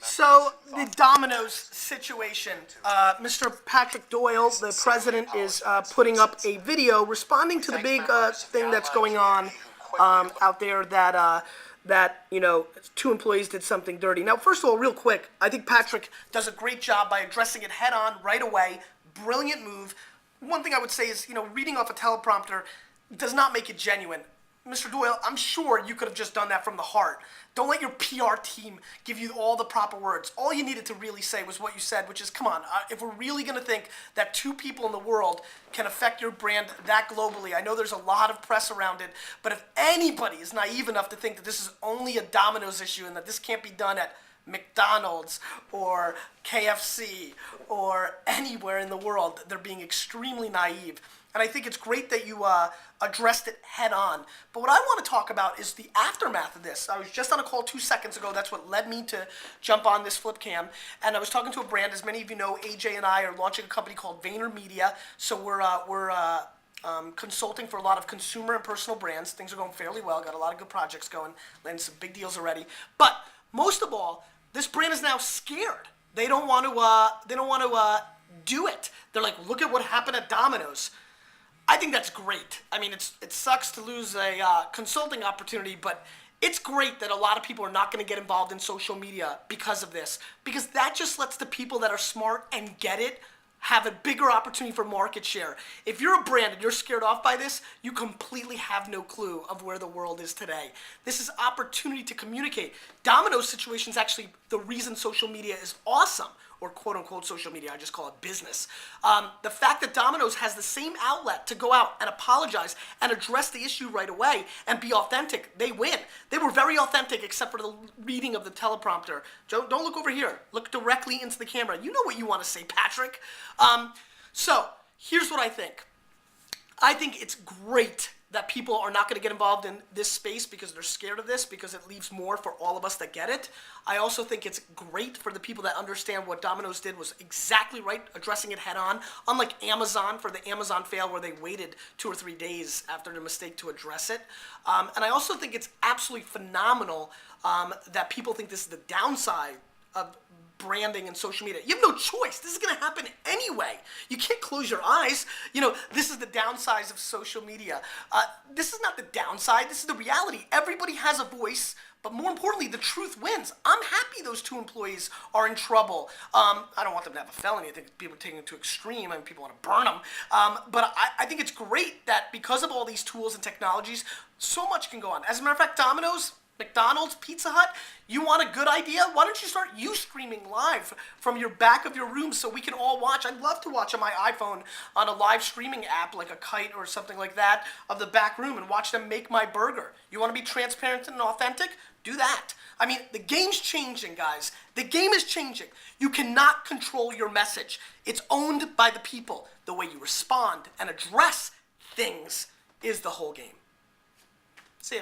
So the Dominos situation, Mr. Patrick Doyle, the president, is putting up a video responding to the big thing that's going on out there that two employees did something dirty. Now, first of all, real quick, I think Patrick does a great job by addressing it head on right away. Brilliant move. One thing I would say is, reading off a teleprompter does not make it genuine. Mr. Doyle, I'm sure you could have just done that from the heart. Don't let your PR team give you all the proper words. All you needed to really say was what you said, which is, come on, if we're really going to think that two people in the world can affect your brand that globally, I know there's a lot of press around it, but if anybody is naive enough to think that this is only a Domino's issue and that this can't be done at McDonald's or KFC or anywhere in the world, they're being extremely naive. And I think it's great that you addressed it head on. But what I want to talk about is the aftermath of this. I was just on a call 2 seconds ago. That's what led me to jump on this flip cam. And I was talking to a brand. As many of you know, AJ and I are launching a company called VaynerMedia. So we're consulting for a lot of consumer and personal brands. Things are going fairly well. Got a lot of good projects going. Landing some big deals already. But most of all, this brand is now scared. They don't want to do it. They're like, look at what happened at Domino's. I think that's great. I mean, it sucks to lose a consulting opportunity, but it's great that a lot of people are not going to get involved in social media because of this, because that just lets the people that are smart and get it have a bigger opportunity for market share. If you're a brand and you're scared off by this, you completely have no clue of where the world is today. This is opportunity to communicate. Domino's situation is actually the reason social media is awesome, or quote unquote social media, I just call it business. The fact that Domino's has the same outlet to go out and apologize and address the issue right away and be authentic, they win. They were very authentic except for the reading of the teleprompter. Don't look over here. Look directly into the camera. You know what you want to say, Patrick. So here's what I think. I think it's great that people are not going to get involved in this space because they're scared of this, because it leaves more for all of us that get it. I also think it's great for the people that understand what Domino's did was exactly right, addressing it head on, unlike Amazon for the Amazon fail where they waited 2 or 3 days after the mistake to address it. And I also think it's absolutely phenomenal that people think this is the downside of branding and social media. You have no choice. This is going to happen anyway. You can't close your eyes. This is the downside of social media. This is not the downside. This is the reality. Everybody has a voice, but more importantly, the truth wins. I'm happy those 2 employees are in trouble. I don't want them to have a felony. I think people are taking it to extreme. I mean, people want to burn them. But I think it's great that because of all these tools and technologies, so much can go on. As a matter of fact, Domino's, McDonald's, Pizza Hut, you want a good idea? Why don't you start streaming live from your back of your room so we can all watch? I'd love to watch on my iPhone on a live streaming app like a Kite or something like that of the back room and watch them make my burger. You want to be transparent and authentic? Do that. I mean, the game's changing, guys. The game is changing. You cannot control your message. It's owned by the people. The way you respond and address things is the whole game. See ya.